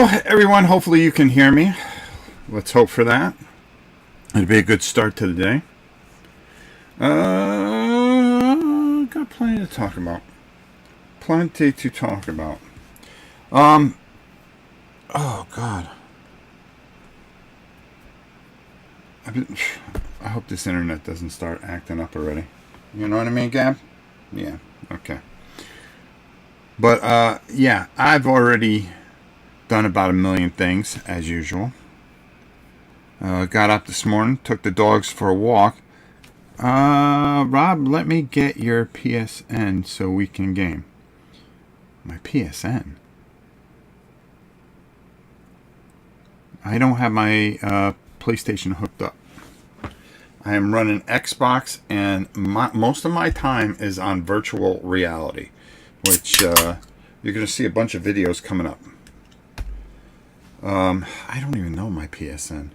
Hello, everyone. Hopefully you can hear me. Let's hope for that. It'll be a good start to the day. Got plenty to talk about. Oh, God. I hope this internet doesn't start acting up already. You know what I mean, Gab? Yeah, okay. But, yeah, I've already done about 1,000,000 things, as usual. Got up this morning, took the dogs for a walk. Rob, let me get your PSN so we can game. My PSN? I don't have my PlayStation hooked up. I am running Xbox, and most of my time is on virtual reality, which you're going to see a bunch of videos coming up. I don't even know my PSN.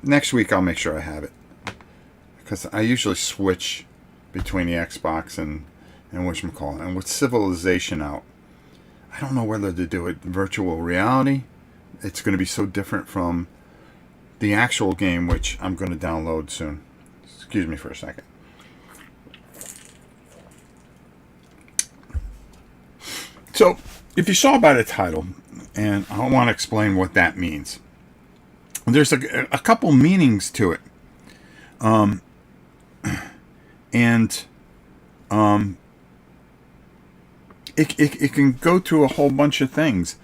Next week I'll make sure I have it, because I usually switch between the Xbox and whatchamacallit. And with Civilization out, I don't know whether to do it virtual reality. It's going to be so different from the actual game, which I'm going to download soon. Excuse me for a second. So, if you saw by the title, and I want to explain what that means. There's a couple meanings to it. It can go to a whole bunch of things.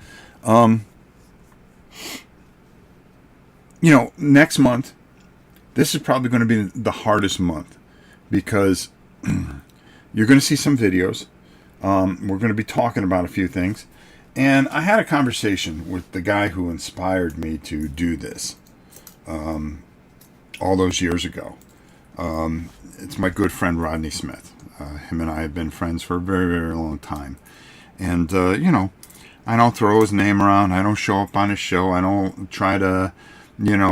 Next month, this is probably going to be the hardest month, because you're going to see some videos. We're going to be talking about a few things. And I had a conversation with the guy who inspired me to do this all those years ago. It's my good friend Rodney Smith. Him and I have been friends for a very, very long time. And, I don't throw his name around. I don't show up on his show. I don't try to,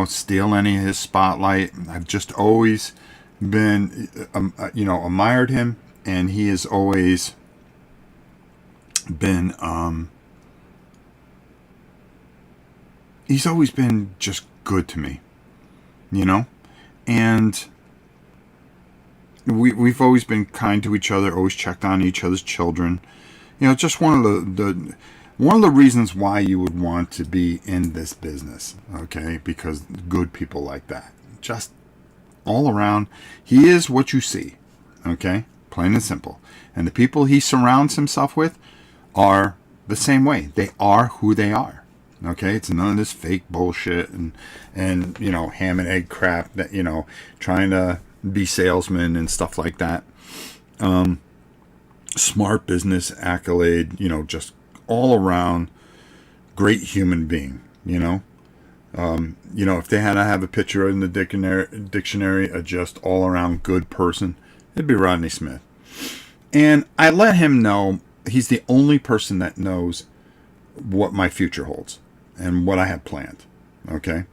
steal any of his spotlight. I've just always been, admired him. And he has always been... he's always been just good to me, and we've always been kind to each other, always checked on each other's children. Just one of the reasons why you would want to be in this business, okay? Because good people like that, just all around. He is what you see, okay? Plain and simple. And the people he surrounds himself with are the same way. They are who they are. Okay, it's none of this fake bullshit and ham and egg crap that, trying to be salesmen and stuff like that. Smart business accolade, just all around great human being, if they had to have a picture in the dictionary of just all around good person, it'd be Rodney Smith. And I let him know he's the only person that knows what my future holds and what I have planned, okay?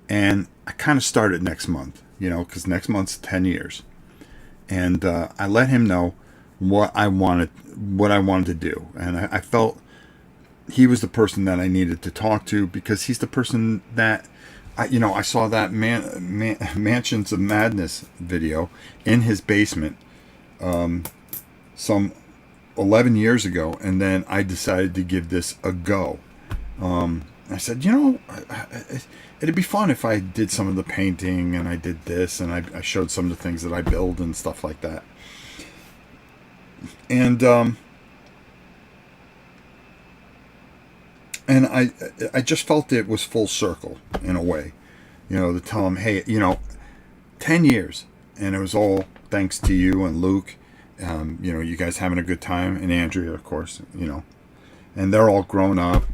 And I kind of started next month, because next month's 10 years. And I let him know what I wanted to do. And I felt he was the person that I needed to talk to, because he's the person that, I saw that Mansions of Madness video in his basement some 11 years ago, and then I decided to give this a go. I said, it'd be fun if I did some of the painting, and I did this, and I showed some of the things that I build and stuff like that. And I just felt it was full circle in a way, to tell him, hey, 10 years, and it was all thanks to you and Luke, you guys having a good time, and Andrea, of course, and they're all grown up,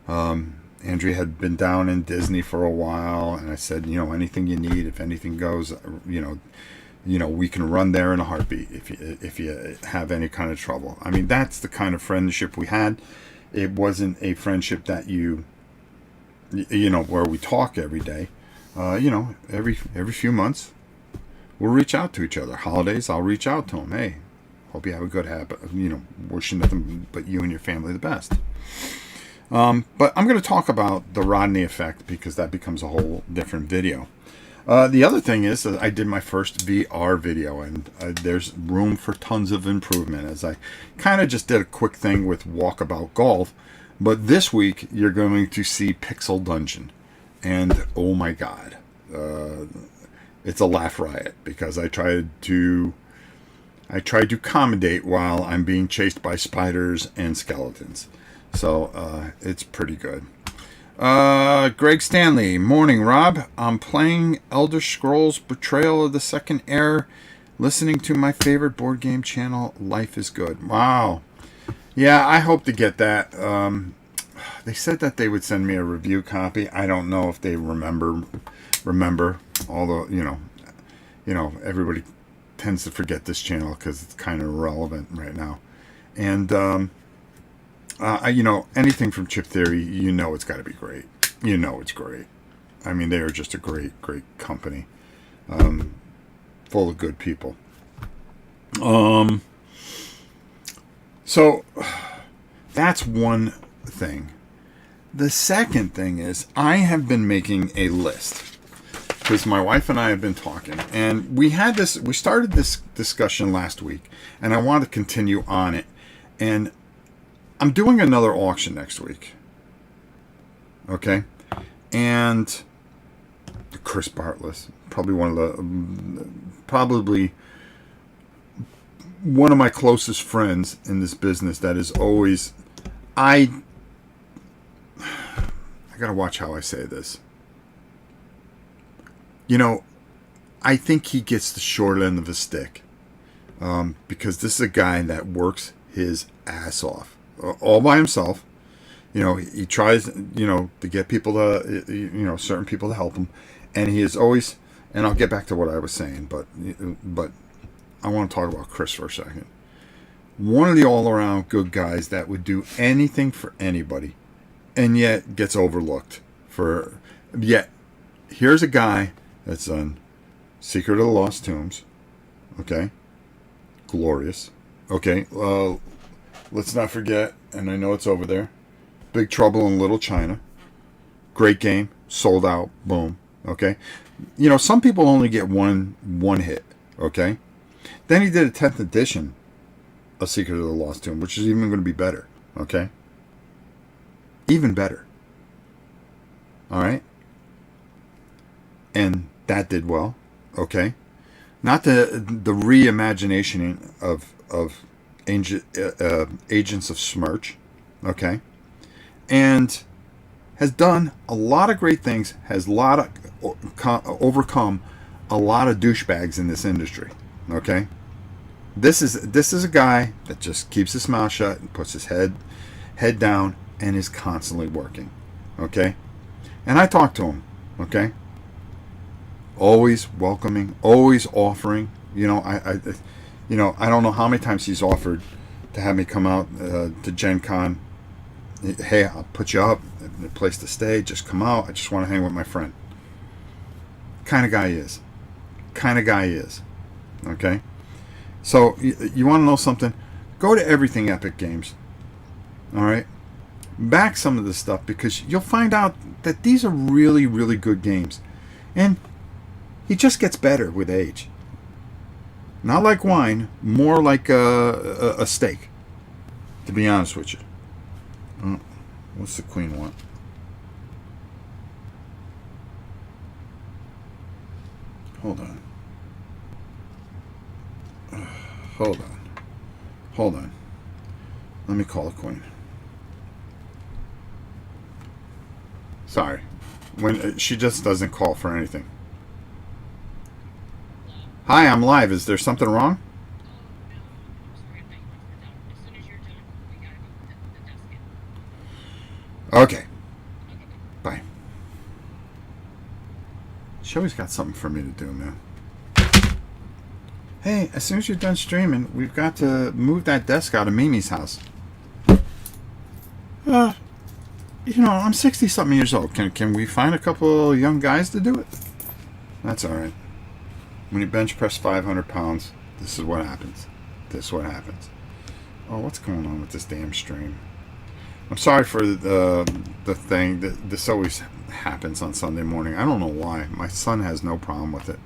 Andrea had been down in Disney for a while, and I said, anything you need, if anything goes, we can run there in a heartbeat if you have any kind of trouble. I mean, that's the kind of friendship we had. It wasn't a friendship that where we talk every day. Every few months we'll reach out to each other. Holidays, I'll reach out to him. Hey, Hope you have a good habit. Wishing nothing but you and your family the best. But I'm going to talk about the Rodney effect because that becomes a whole different video. The other thing is that I did my first VR video, and there's room for tons of improvement, as I kind of just did a quick thing with Walkabout Golf. But this week, you're going to see Pixel Dungeon. And, oh my God, it's a laugh riot because I tried to accommodate while I'm being chased by spiders and skeletons. So it's pretty good. Greg Stanley, morning, Rob. I'm playing Elder Scrolls Betrayal of the Second Era, listening to my favorite board game channel, Life is Good. Wow. Yeah, I hope to get that. They said that they would send me a review copy. I don't know if they remember. Although everybody tends to forget this channel because it's kind of irrelevant right now. And anything from Chip Theory, it's got to be great. It's great. I mean, they are just a great company, full of good people. So that's one thing. The second thing is I have been making a list because my wife and I have been talking, and we started this discussion last week, and I want to continue on it. And I'm doing another auction next week. Okay? And Chris Bartas, probably one of my closest friends in this business that is always, I gotta watch how I say this. I think he gets the short end of the stick. Because this is a guy that works his ass off. All by himself. He tries, to get people to, certain people to help him. And he is always, and I'll get back to what I was saying, but I want to talk about Chris for a second. One of the all-around good guys that would do anything for anybody, and yet gets overlooked. Yet, here's a guy that's done Secret of the Lost Tombs. Okay? Glorious. Okay, let's not forget, and I know it's over there, Big Trouble in Little China. Great game. Sold out. Boom. Okay? Some people only get one hit. Okay? Then he did a 10th edition of Secret of the Lost Tomb, which is even going to be better. Okay? Even better. Alright? And that did well. Okay? Not the reimagination of Agents of Smirch. Okay? And has done a lot of great things, has overcome a lot of douchebags in this industry. Okay? This is a guy that just keeps his mouth shut and puts his head down and is constantly working. Okay? And I talk to him. Okay? Always welcoming, always offering. I don't know how many times he's offered to have me come out to Gen Con. Hey, I'll put you up, a place to stay, just come out. I just want to hang with my friend. Kind of guy he is. Okay? So, you want to know something? Go to Everything Epic Games. Alright? Back some of this stuff because you'll find out that these are really, really good games. And he just gets better with age. Not like wine, more like a steak, to be honest with you. Oh, what's the queen want? Hold on. Let me call the queen. Sorry. When she just doesn't call for anything. Hi, I'm live. Is there something wrong? Okay. Bye. She always got something for me to do, man. Hey, as soon as you're done streaming, we've got to move that desk out of Mimi's house. I'm 60-something years old. Can we find a couple of young guys to do it? That's all right. When you bench press 500 pounds, this is what happens. this is what happens. Oh, what's going on with this damn stream? I'm sorry for the thing. This always happens on Sunday morning. I don't know why. My son has no problem with it.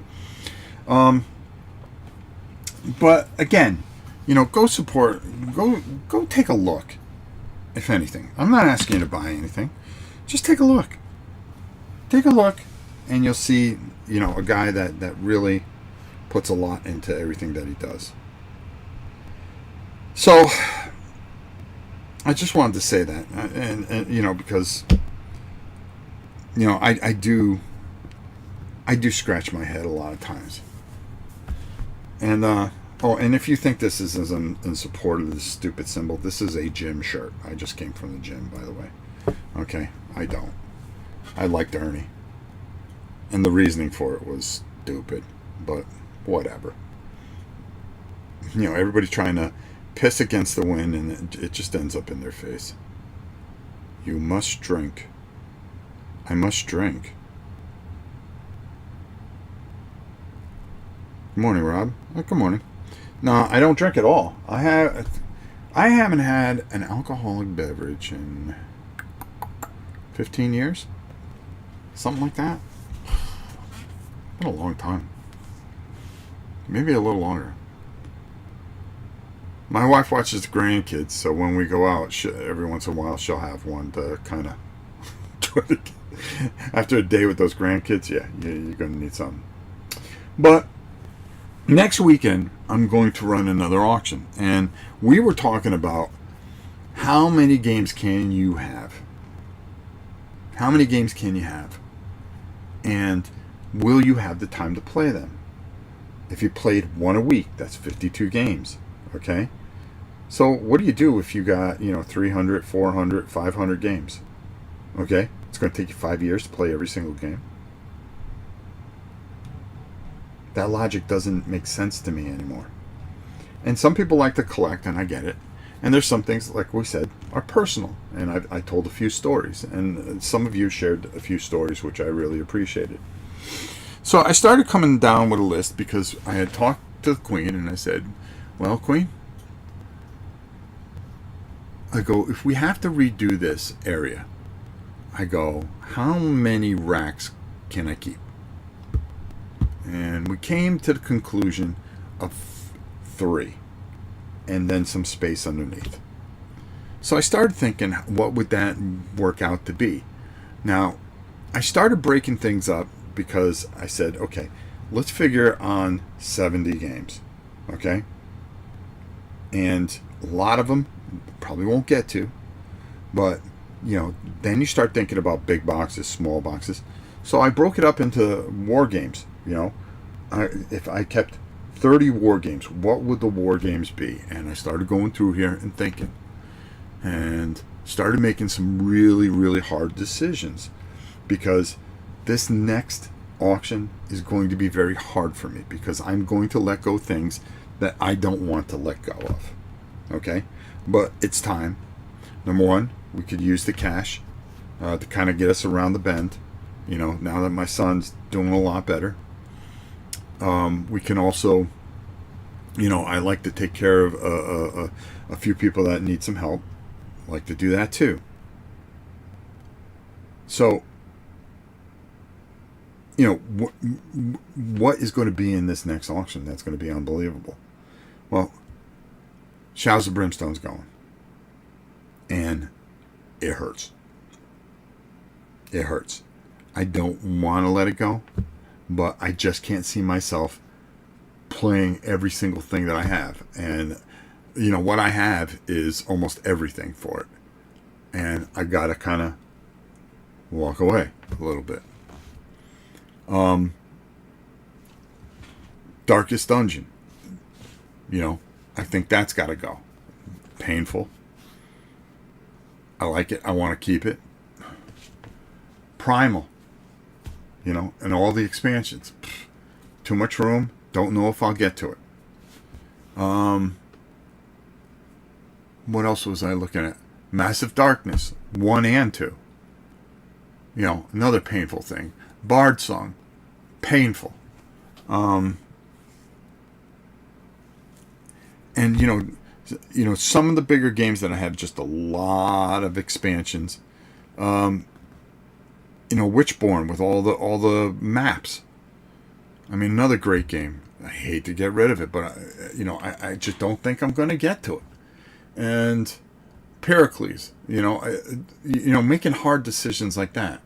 But again, go support. Go take a look. If anything, I'm not asking you to buy anything. Just take a look. Take a look, and you'll see, a guy that really puts a lot into everything that he does. So, I just wanted to say that, and because, I do scratch my head a lot of times. And, and if you think this is in support of this stupid symbol, this is a gym shirt. I just came from the gym, by the way. Okay, I don't. I liked Ernie. And the reasoning for it was stupid, but whatever. Everybody's trying to piss against the wind, and it just ends up in their face. You must drink. I must drink. Good morning, Rob. Oh, good morning. No, I don't drink at all. I haven't had an alcoholic beverage in 15 years. Something like that. Been a long time. Maybe a little longer. My wife watches the grandkids, so when we go out, every once in a while she'll have one to kind of try to get. After a day with those grandkids, yeah, you're going to need something. But next weekend, I'm going to run another auction. And we were talking about how many games can you have? How many games can you have? And will you have the time to play them? If you played one a week, that's 52 games. Okay? So what do you do if you got, 300, 400, 500 games? Okay? It's going to take you 5 years to play every single game. That logic doesn't make sense to me anymore. And some people like to collect, and I get it. And there's some things, like we said, are personal. And I told a few stories. And some of you shared a few stories, which I really appreciated. So I started coming down with a list because I had talked to the Queen, and I said, well, Queen, I go, if we have to redo this area, I go, how many racks can I keep? And we came to the conclusion of 3, and then some space underneath. So I started thinking, what would that work out to be? Now, I started breaking things up because I said, okay, let's figure on 70 games, okay? And a lot of them probably won't get to, but, then you start thinking about big boxes, small boxes. So I broke it up into war games. If I kept 30 war games, what would the war games be? And I started going through here and thinking, and started making some really, really hard decisions, because this next auction is going to be very hard for me, because I'm going to let go things that I don't want to let go of. Okay? But it's time. Number one, we could use the cash to kind of get us around the bend. Now that my son's doing a lot better. We can also, I like to take care of a few people that need some help. I like to do that too. So, what is going to be in this next auction that's going to be unbelievable? Well, Shouts of Brimstone's going. And it hurts. It hurts. I don't want to let it go, but I just can't see myself playing every single thing that I have. And, what I have is almost everything for it. And I got to kind of walk away a little bit. Darkest Dungeon. I think that's got to go. Painful. I like it. I want to keep it. Primal. And all the expansions. Too much room. Don't know if I'll get to it. What else was I looking at? Massive Darkness. 1 and 2. Another painful thing. Bard Song. Painful. And some of the bigger games that I have just a lot of expansions. Witchborn with all the maps. I mean, another great game. I hate to get rid of it, but I just don't think I'm going to get to it. And Pericles, making hard decisions like that.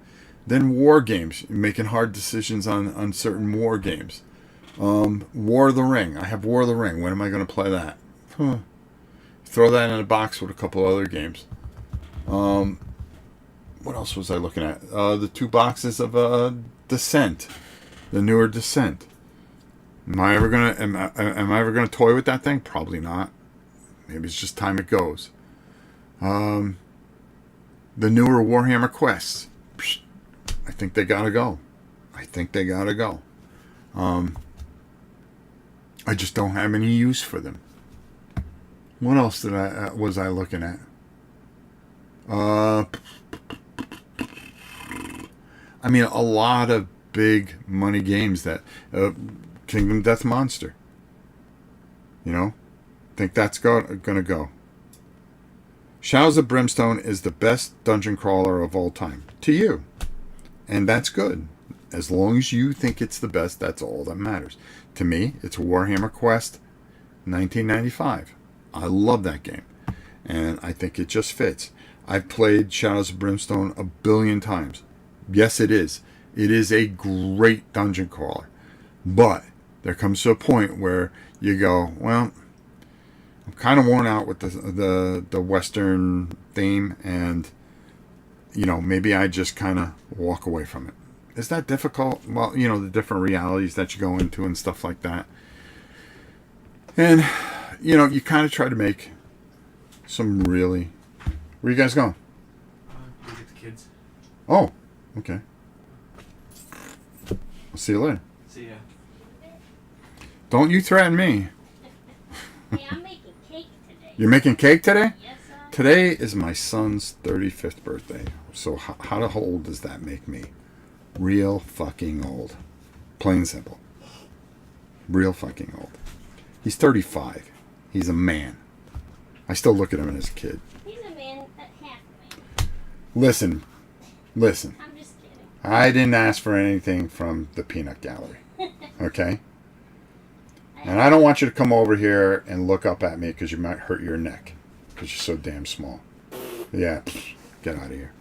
Then war games, making hard decisions on certain war games. War of the Ring. I have War of the Ring. When am I going to play that? Throw that in a box with a couple other games. What else was I looking at? The 2 boxes of Descent, the newer Descent. Am I ever gonna toy with that thing? Probably not. Maybe it's just time it goes. The newer Warhammer Quests. I think they gotta go. I just don't have any use for them. What else was I looking at? I mean, a lot of big money games that Kingdom Death Monster. Think that's gonna go. Shadows of Brimstone is the best dungeon crawler of all time to you, and that's good. As long as you think it's the best, that's all that matters. To me, it's Warhammer Quest 1995. I love that game, and I think it just fits. I've played Shadows of Brimstone a billion times. Yes, it is. It is a great dungeon crawler. But there comes to a point where you go, well, I'm kind of worn out with the Western theme, and maybe I just kind of walk away from it. Is that difficult? Well, the different realities that you go into and stuff like that. And, you kind of try to make some really... Where you guys going? Go get the kids. Oh, okay. I'll see you later. See ya. Don't you threaten me. Hey, I'm making cake today. You're making cake today? Yes, sir. Today is my son's 35th birthday. So how old does that make me? Real fucking old. Plain and simple. Real fucking old. He's 35. He's a man. I still look at him as a kid. He's a man, half a man. Listen. I'm just kidding. I didn't ask for anything from the peanut gallery. Okay? And I don't want you to come over here and look up at me because you might hurt your neck because you're so damn small. Yeah, get out of here.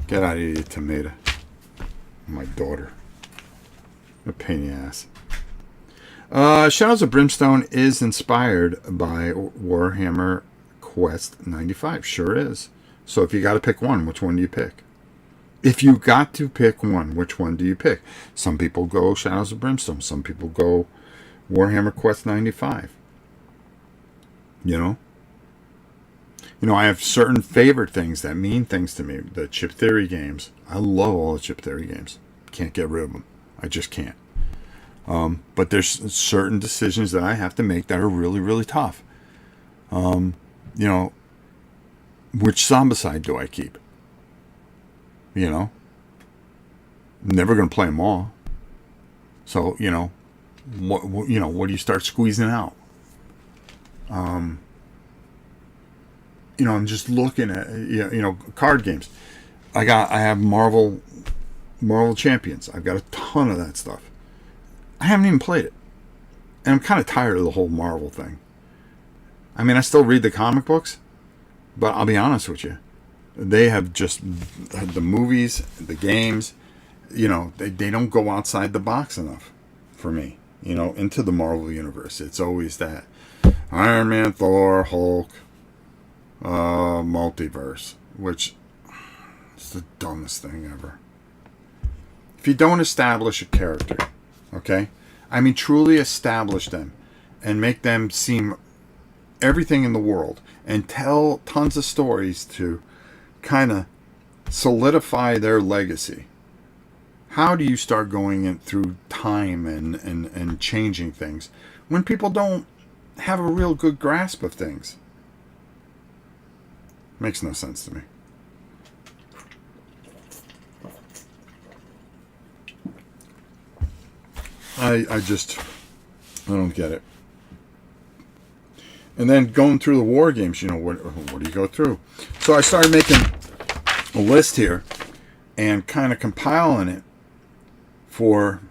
Get out of here, you tomato. My daughter. A pain in the ass. Shadows of Brimstone is inspired by Warhammer Quest 95. Sure is. So if you got to pick one, which one do you pick? If you got to pick one, which one do you pick? Some people go Shadows of Brimstone. Some people go Warhammer Quest 95. I have certain favorite things that mean things to me. The Chip Theory games. I love all the Chip Theory games. Can't get rid of them. I just can't. But there's certain decisions that I have to make that are really, really tough. Which Zombicide do I keep? Never going to play them all. So, what do you start squeezing out? I'm just looking at card games. I have Marvel Champions. I've got a ton of that stuff. I haven't even played it, and I'm kind of tired of the whole Marvel thing. I mean, I still read the comic books, but I'll be honest with you, they have just the movies, the games. They don't go outside the box enough for me. Into the Marvel universe. It's always that Iron Man, Thor, Hulk, multiverse, which is the dumbest thing ever. If you don't establish a character, okay? I mean, truly establish them and make them seem everything in the world and tell tons of stories to kind of solidify their legacy. How do you start going in through time and changing things when people don't have a real good grasp of things? Makes no sense to me. I don't get it. And then going through the war games, what do you go through? So I started making a list here and kind of compiling it for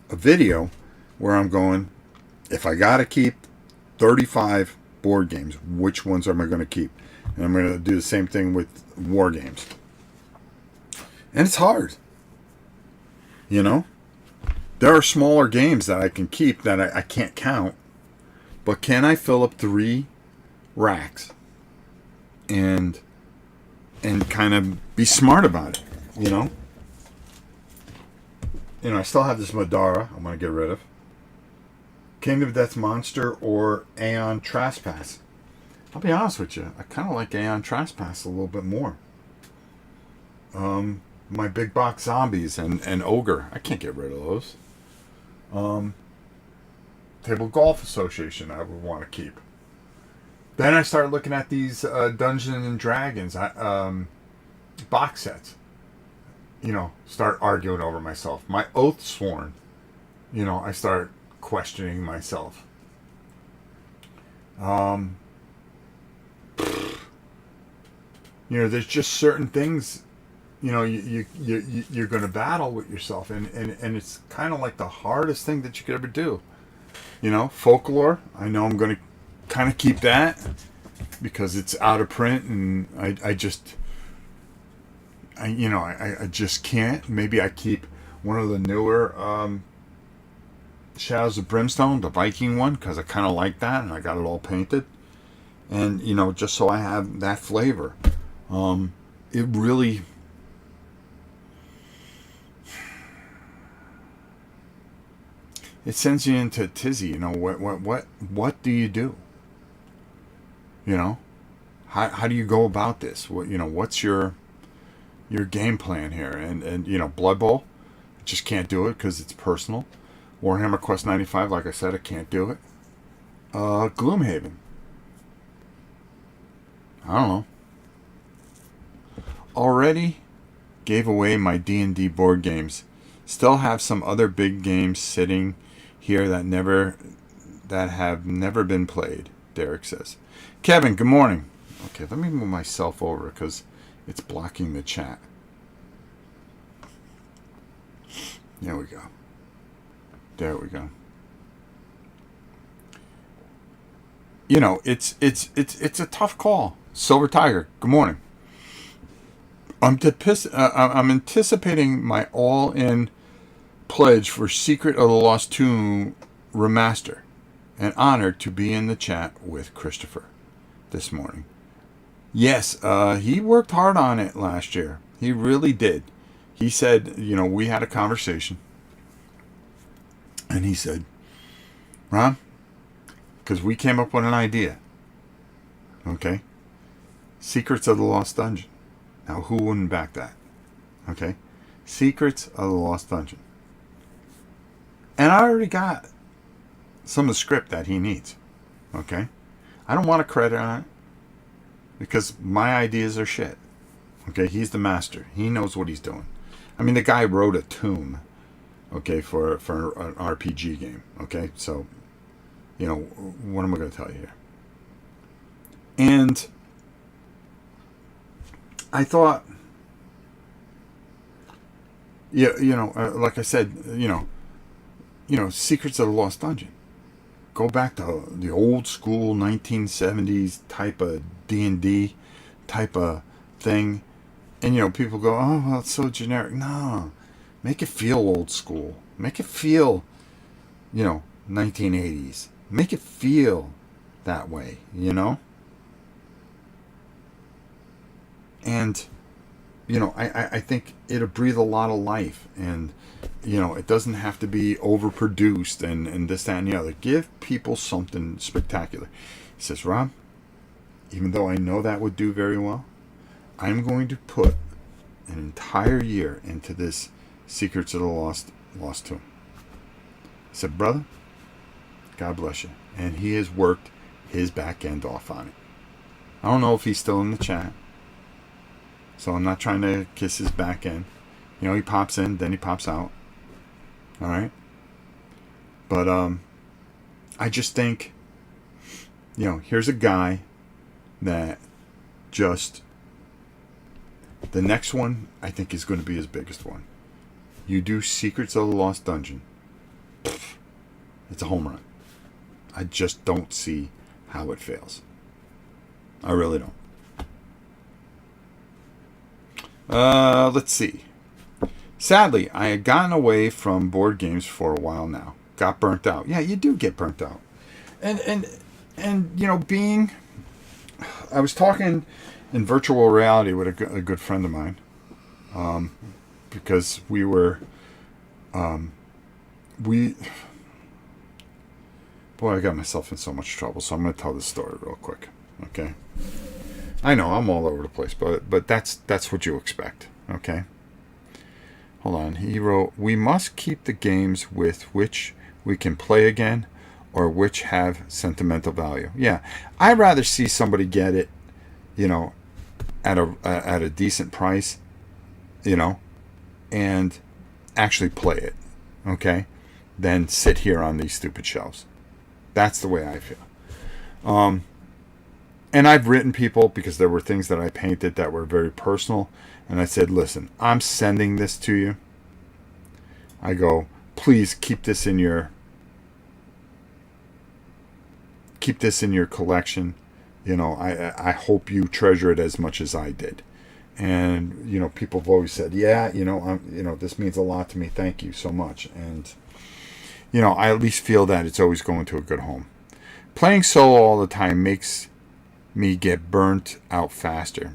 a video where I'm going, if I got to keep 35 board games, which ones am I going to keep? And I'm going to do the same thing with war games. And it's hard. There are smaller games that I can keep that I can't count. But can I fill up 3 racks and kind of be smart about it, I still have this Madara I'm going to get rid of. Kingdom of Death Monster or Aeon Trespass. I'll be honest with you, I kind of like Aeon Trespass a little bit more. My big box zombies and Ogre, I can't get rid of those. Table Golf Association I would want to keep. Then I started looking at these Dungeons and Dragons box sets. Start arguing over myself. My Oathsworn, I start questioning myself. There's just certain things, you're going to battle with yourself, and it's kind of like the hardest thing that you could ever do. Folklore, I know I'm going to kind of keep that because it's out of print, and I just can't. Maybe I keep one of the newer Shadows of Brimstone, the Viking one, because I kind of like that, and I got it all painted, and just so I have that flavor. It really, it sends you into a tizzy. What do you do? How do you go about this? What's your game plan here? And Blood Bowl, I just can't do it because it's personal. Warhammer Quest 95, like I said, I can't do it. Gloomhaven, I don't know. Already gave away my D&D board games. Still have some other big games sitting here that have never been played, Derek says. Kevin, good morning. Okay, let me move myself over because it's blocking the chat. There we go. There we go. It's a tough call. Silver Tiger, good morning. I'm anticipating my all-in pledge for Secret of the Lost Tomb Remaster, and honored to be in the chat with Christopher this morning. Yes, he worked hard on it last year. He really did. He said, we had a conversation, and he said, Ron, because we came up with an idea, okay? Secrets of the Lost Dungeon. Now, who wouldn't back that? Okay? Secrets of the Lost Dungeon. And I already got some of the script that he needs. Okay? I don't want a credit on it because my ideas are shit. Okay? He's the master. He knows what he's doing. I mean, the guy wrote a tomb, okay, for an RPG game. Okay? So, what am I going to tell you here? And I thought, like I said, Secrets of the Lost Dungeon. Go back to the old school 1970s type of D&D type of thing. And, people go, oh, well, it's so generic. No, make it feel old school. Make it feel, 1980s. Make it feel that way, And, I think it'll breathe a lot of life. And, it doesn't have to be overproduced and this, that, and the other. Give people something spectacular. He says, Rob, even though I know that would do very well, I'm going to put an entire year into this Secrets of the Lost Tomb. I said, brother, God bless you. And he has worked his back end off on it. I don't know if he's still in the chat. So I'm not trying to kiss his back end. He pops in, then he pops out. All right? But I just think, here's a guy that just, the next one I think is going to be his biggest one. You do Secrets of the Lost Dungeon. It's a home run. I just don't see how it fails. I really don't. Let's see. Sadly, I had gotten away from board games for a while now. Got burnt out. Yeah, you do get burnt out. And I was talking in virtual reality with a good friend of mine, because boy, I got myself in so much trouble, so I'm going to tell this story real quick, okay? I know, I'm all over the place, but that's what you expect, okay? Hold on, he wrote, we must keep the games with which we can play again, or which have sentimental value. Yeah, I'd rather see somebody get it, at a decent price, and actually play it, okay, than sit here on these stupid shelves. That's the way I feel. And I've written people because there were things that I painted that were very personal, and I said, listen, I'm sending this to you. I go, please keep this in your collection. I hope you treasure it as much as I did. And people have always said, yeah, this means a lot to me. Thank you so much. And I at least feel that it's always going to a good home. Playing solo all the time makes me get burnt out faster.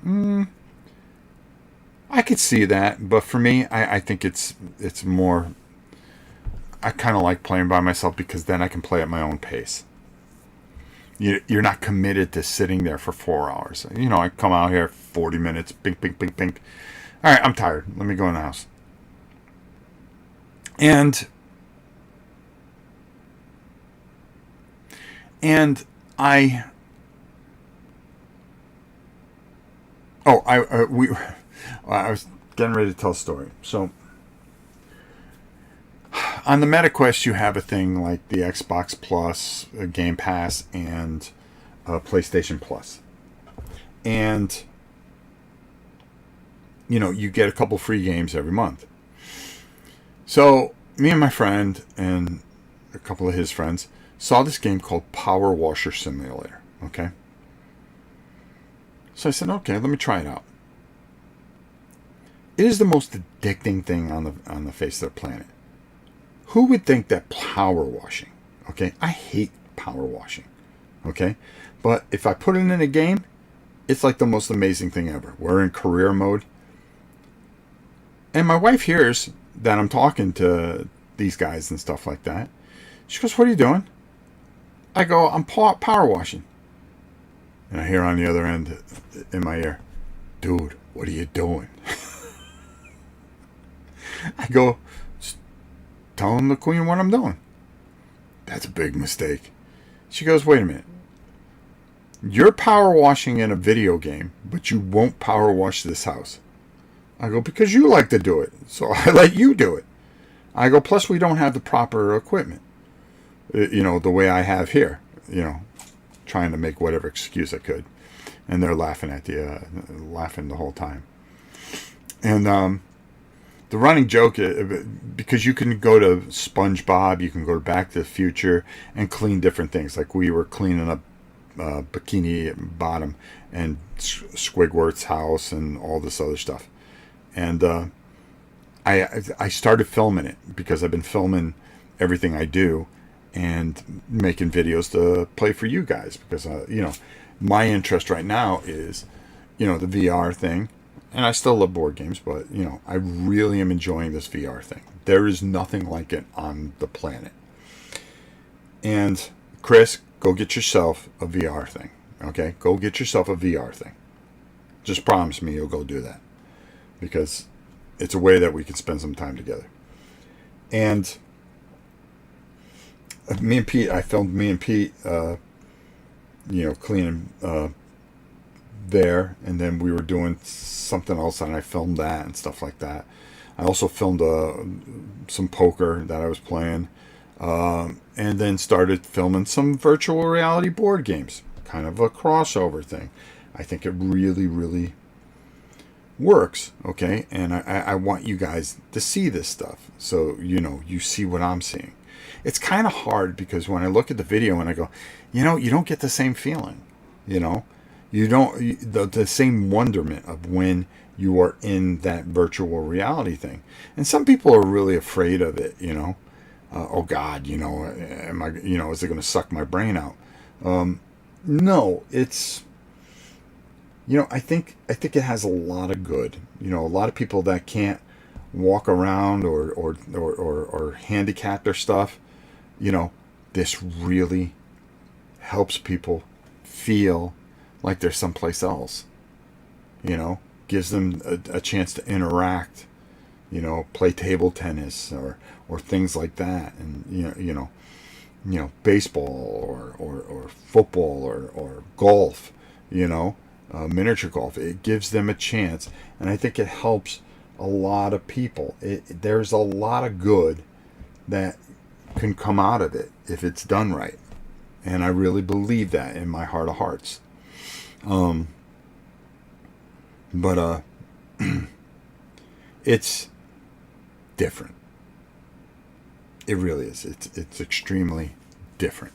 I could see that, but for me, I think it's more, I kind of like playing by myself because then I can play at my own pace. You're not committed to sitting there for 4 hours. I come out here 40 minutes, pink, pink, pink, pink. All right, I'm tired. Let me go in the house. And I was getting ready to tell a story. So on the MetaQuest, you have a thing like the Xbox Plus, Game Pass, and PlayStation Plus. And, you get a couple free games every month. So me and my friend and a couple of his friends saw this game called Power Washer Simulator. Okay? So I said, okay, let me try it out. It is the most addicting thing on the face of the planet. Who would think that power washing, okay? I hate power washing, okay? But if I put it in a game, it's like the most amazing thing ever. We're in career mode. And my wife hears that I'm talking to these guys and stuff like that. She goes, what are you doing? I go, I'm power washing. And I hear on the other end in my ear, dude, what are you doing? I go, telling the queen what I'm doing. That's a big mistake. She goes, wait a minute. You're power washing in a video game, but you won't power wash this house. I go, because you like to do it, so I let you do it. I go, plus we don't have the proper equipment. The way I have here. Trying to make whatever excuse I could. And they're laughing at laughing the whole time. And the running joke, because you can go to SpongeBob, you can go to Back to the Future and clean different things. Like we were cleaning up Bikini Bottom and Squidward's house and all this other stuff. And I started filming it because I've been filming everything I do and making videos to play for you guys. Because, my interest right now is, the VR thing. And I still love board games, but, I really am enjoying this VR thing. There is nothing like it on the planet. And, Chris, go get yourself a VR thing, okay? Go get yourself a VR thing. Just promise me you'll go do that. Because it's a way that we can spend some time together. And I filmed me and Pete, cleaning there, and then we were doing something else, and I filmed that and stuff like that. I also filmed some poker that I was playing, and then started filming some virtual reality board games. kind of a crossover thing. I think it really, really works, okay? And I want you guys to see this stuff so, you see what I'm seeing. It's kind of hard because when I look at the video and I go, you don't get the same feeling, you don't, the same wonderment of when you are in that virtual reality thing. And some people are really afraid of it, oh God, am I, is it going to suck my brain out? No, it's, I think it has a lot of good. A lot of people that can't walk around or handicap their stuff, this really helps people feel like they're someplace else. Gives them a chance to interact, play table tennis or things like that, and baseball or football or golf, miniature golf. It gives them a chance, and I think it helps a lot of people. There's a lot of good that can come out of it if it's done right, and I really believe that in my heart of hearts. But it's different. It really is. It's extremely different,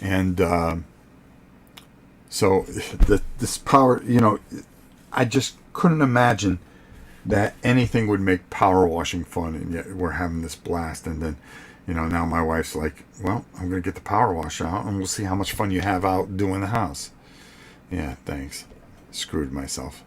and so this power, I just couldn't imagine that anything would make power washing fun, and yet we're having this blast. And then, now my wife's like, well, I'm going to get the power wash out and we'll see how much fun you have out doing the house. Yeah, thanks. Screwed myself.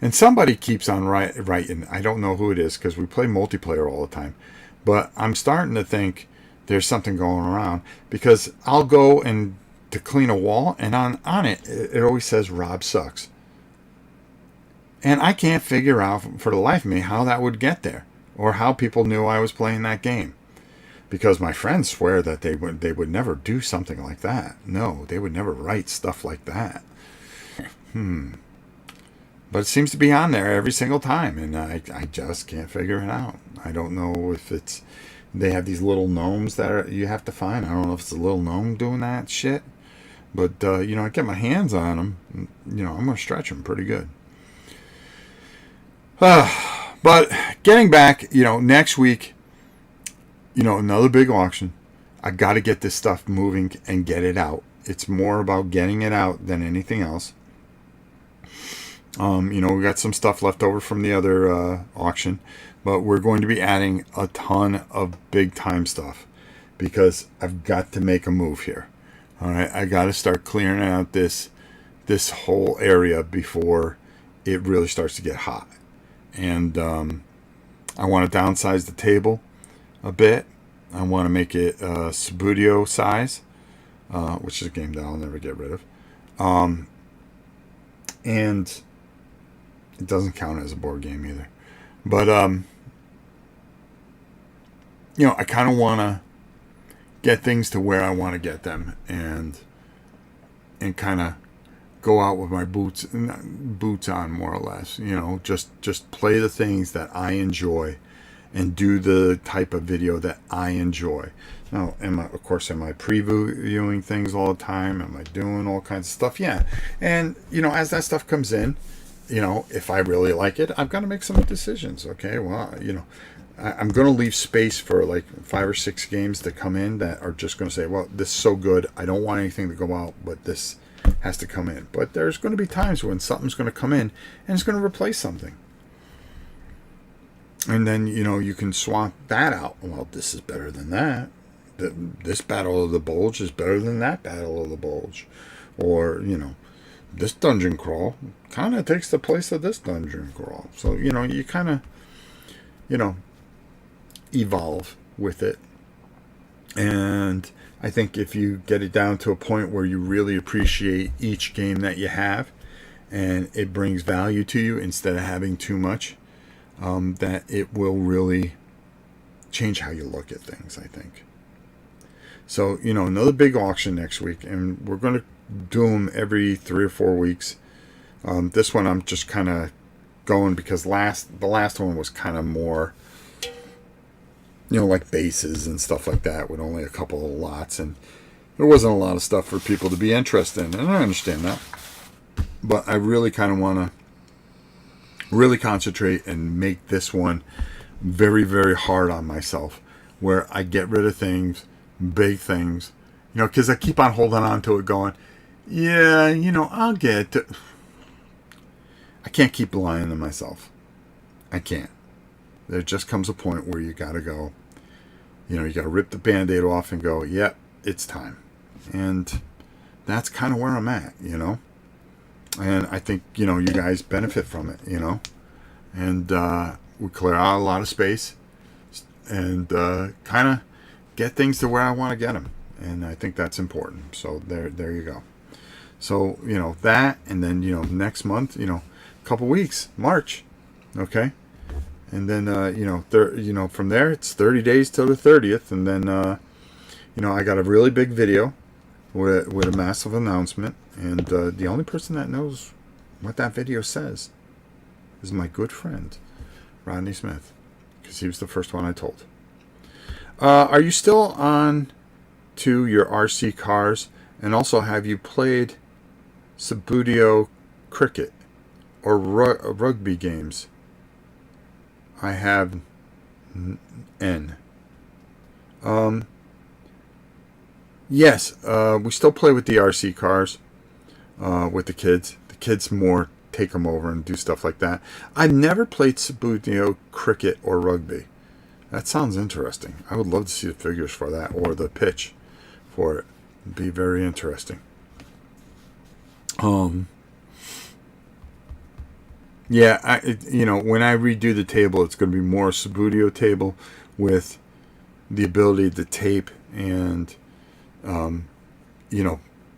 And somebody keeps on writing. I don't know who it is because we play multiplayer all the time. But I'm starting to think there's something going around because I'll go and to clean a wall, and on it always says Rob sucks. And I can't figure out for the life of me how that would get there, or how people knew I was playing that game. Because my friends swear that they would never do something like that. No, they would never write stuff like that. But it seems to be on there every single time, and I just can't figure it out. I don't know if it's, they have these little gnomes that you have to find. I don't know if it's a little gnome doing that shit. But, I get my hands on them. I'm going to stretch them pretty good. But getting back, next week, another big auction. I got to get this stuff moving and get it out. It's more about getting it out than anything else. We got some stuff left over from the other auction, but we're going to be adding a ton of big time stuff because I've got to make a move here. All right, I got to start clearing out this whole area before it really starts to get hot. And I want to downsize the table a bit. I want to make it Subbuteo size, which is a game that I'll never get rid of. And it doesn't count as a board game either. But, I kind of want to get things to where I want to get them and kind of go out with my boots on, more or less. Just play the things that I enjoy and do the type of video that I enjoy. Now, am I previewing things all the time? Am I doing all kinds of stuff? Yeah. And, as that stuff comes in, if I really like it, I've got to make some decisions. Okay. Well, I'm going to leave space for like 5 or 6 games to come in that are just going to say, well, this is so good, I don't want anything to go out, but this has to come in. But there's going to be times when something's going to come in and it's going to replace something. And then, you can swap that out. Well, this is better than that. This Battle of the Bulge is better than that Battle of the Bulge. Or, this dungeon crawl kind of takes the place of this dungeon crawl. So, you kind of, evolve with it. And I think if you get it down to a point where you really appreciate each game that you have and it brings value to you instead of having too much, that it will really change how you look at things, I think. So, another big auction next week, and we're going to do them every 3 or 4 weeks. This one I'm just kind of going because the last one was kind of more, like bases and stuff like that with only a couple of lots. And, there wasn't a lot of stuff for people to be interested in, and I understand that. But I really kind of want to really concentrate and make this one very, very hard on myself, where I get rid of things, big things, because I keep on holding on to it going, yeah, I'll get to. I can't keep lying to myself. I can't. There just comes a point where you got to go, you got to rip the Band-Aid off and go, yep, it's time. And that's kind of where I'm at, And I think, you guys benefit from it, And we clear out a lot of space and kind of get things to where I want to get them. And I think that's important. So there you go. So, that, and then, next month, couple weeks, March, okay? And then, from there, it's 30 days till the 30th. And then, I got a really big video with a massive announcement. And the only person that knows what that video says is my good friend, Rodney Smith, because he was the first one I told. Are you still on to your RC cars? And also, have you played Subbuteo cricket or rugby games? I have N. Yes, we still play with the RC cars with the kids. The kids more take them over and do stuff like that. I've never played Subbuteo cricket or rugby. That sounds interesting. I would love to see the figures for that or the pitch for it. It'd be very interesting. Yeah, when I redo the table, it's going to be more Subbuteo table with the ability to tape and,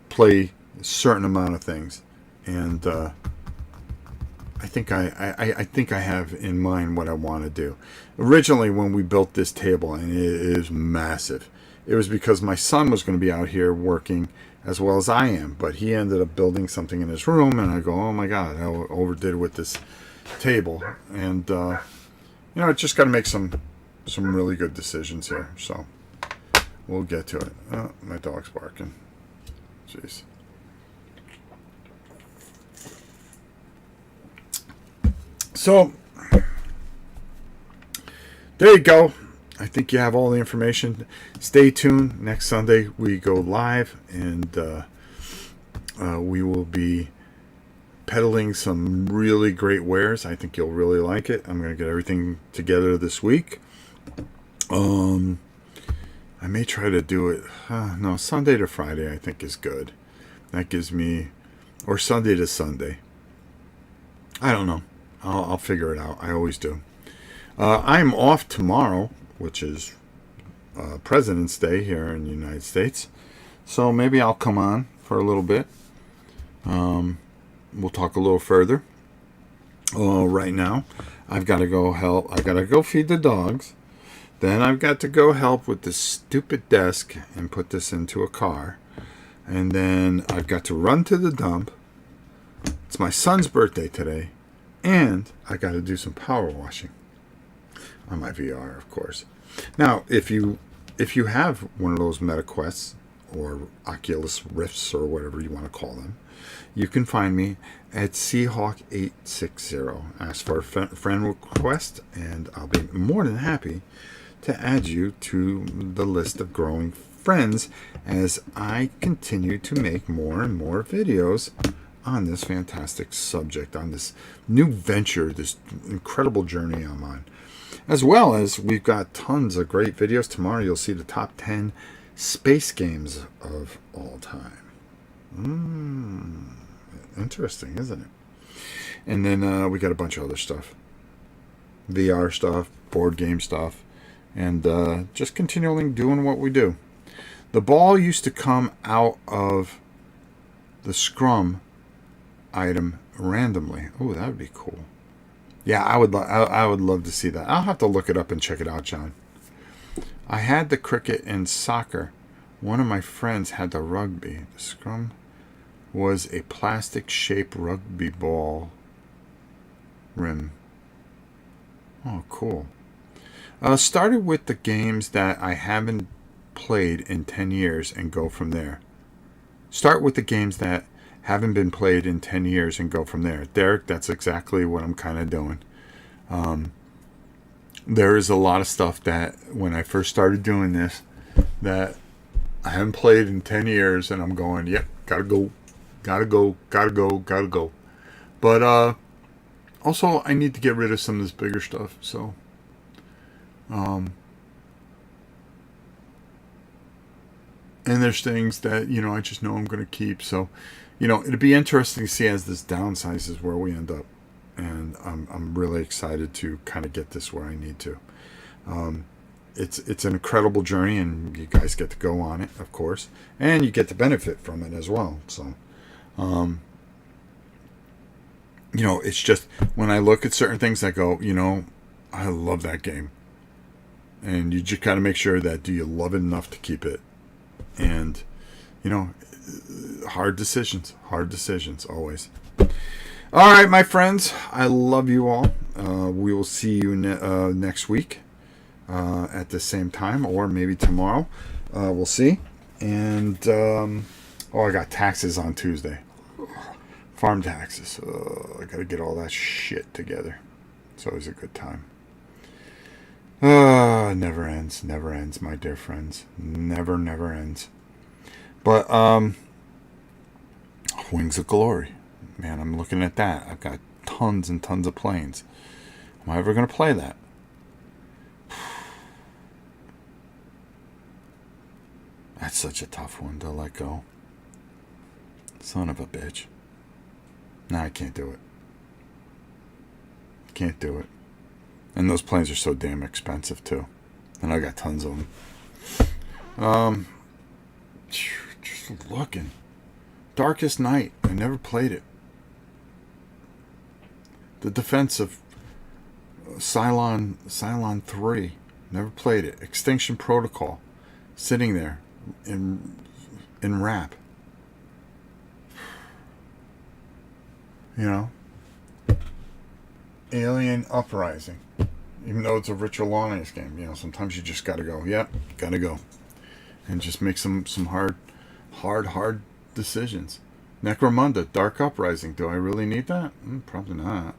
play a certain amount of things. And I think I have in mind what I want to do. Originally, when we built this table, and it is massive, it was because my son was going to be out here working as well as I am, but he ended up building something in his room, and I go, oh my God, I overdid it with this table. And, just got to make some really good decisions here. So we'll get to it. Oh, my dog's barking. Jeez. So there you go. I think you have all the information. Stay tuned. Next Sunday we go live, and we will be peddling some really great wares. I think you'll really like it. I'm going to get everything together this week. I may try to do it. No, Sunday to Friday I think is good. That gives me, or Sunday to Sunday. I don't know. I'll figure it out. I always do. I'm off tomorrow, which is President's Day here in the United States. So maybe I'll come on for a little bit. We'll talk a little further. Right now, I've got to go help. I've got to go feed the dogs. Then I've got to go help with this stupid desk and put this into a car. And then I've got to run to the dump. It's my son's birthday today. And I got to do some power washing on my VR, of course. Now, if you have one of those MetaQuests or Oculus Rifts or whatever you want to call them, you can find me at Seahawk860. Ask for a friend request, and I'll be more than happy to add you to the list of growing friends as I continue to make more and more videos on this fantastic subject, on this new venture, this incredible journey I'm on. As well as we've got tons of great videos. Tomorrow you'll see the top 10 space games of all time. Interesting, isn't it? And then we got a bunch of other stuff. VR stuff, board game stuff, and just continually doing what we do. The ball used to come out of the scrum item randomly. Oh, that would be cool. Yeah, I would love to see that. I'll have to look it up and check it out, John. I had the cricket and soccer. One of my friends had the rugby. The scrum was a plastic-shaped rugby ball rim. Oh, cool. Started with the games that I haven't played in 10 years and go from there. Start with the games that haven't been played in 10 years and go from there. Derek, that's exactly what I'm kind of doing. There is a lot of stuff that when I first started doing this that I haven't played in 10 years and I'm going, yep, gotta go. But also I need to get rid of some of this bigger stuff. So and there's things that, I just know I'm going to keep. So, it'll be interesting to see as this downsizes where we end up. And I'm really excited to kind of get this where I need to. It's an incredible journey, and you guys get to go on it, of course, and you get to benefit from it as well. So, it's just when I look at certain things, I go, I love that game, and you just got to make sure that do you love it enough to keep it, and hard decisions always. All right, my friends, I love you all. We will see you next week at the same time, or maybe tomorrow. We'll see. And, I got taxes on Tuesday. Farm taxes. I got to get all that shit together. It's always a good time. Never ends, my dear friends. Never ends. But, Wings of Glory. Man, I'm looking at that. I've got tons and tons of planes. Am I ever going to play that? That's such a tough one to let go. Son of a bitch. No, I can't do it. Can't do it. And those planes are so damn expensive, too. And I got tons of them. Just looking. Darkest Night. I never played it. The Defense of Cylon 3. Never played it. Extinction Protocol. Sitting there in wrap. Alien Uprising. Even though it's a Richard Lawless game, sometimes you just gotta go. Yep, gotta go. And just make some hard decisions. Necromunda, Dark Uprising. Do I really need that? Probably not.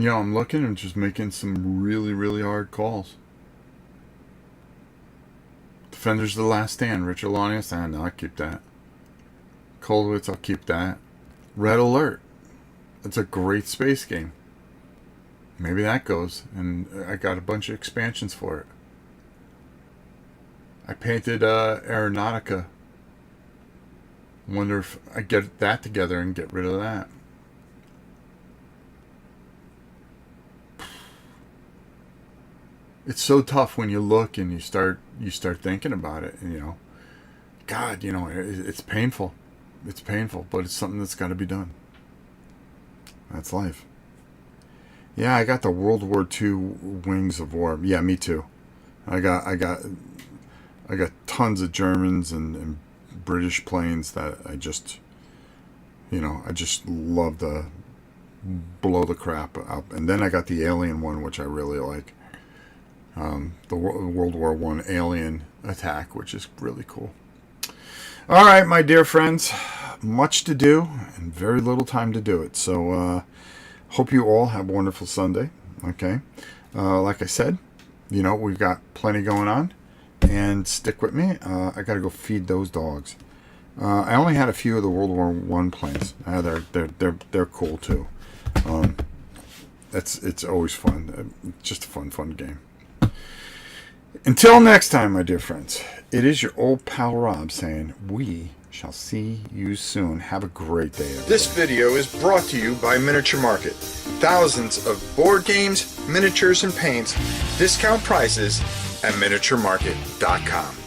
I'm looking and just making some really, really hard calls. Defenders of the Last Stand, Richard Lawless. No, I'll keep that. Coldwitz, I'll keep that. Red Alert. It's a great space game. Maybe that goes. And I got a bunch of expansions for it. I painted Aeronautica. Wonder if I get that together and get rid of that. It's so tough when you look and you start thinking about it, and God, it's painful. It's painful, but it's something that's got to be done. That's life. Yeah, I got the World War II Wings of War. Yeah, me too. I got tons of Germans and British planes that I just love to blow the crap up. And then I got the Alien one, which I really like. The World War I alien attack, which is really cool. All right, my dear friends, much to do and very little time to do it. So hope you all have a wonderful Sunday. Okay. Like I said, we've got plenty going on, and stick with me. I got to go feed those dogs. I only had a few of the World War I planes. They're cool too. It's always fun. Just a fun game. Until next time, my dear friends, it is your old pal Rob saying, we shall see you soon. Have a great day, everybody. This video is brought to you by Miniature Market. Thousands of board games, miniatures, and paints, discount prices at miniaturemarket.com.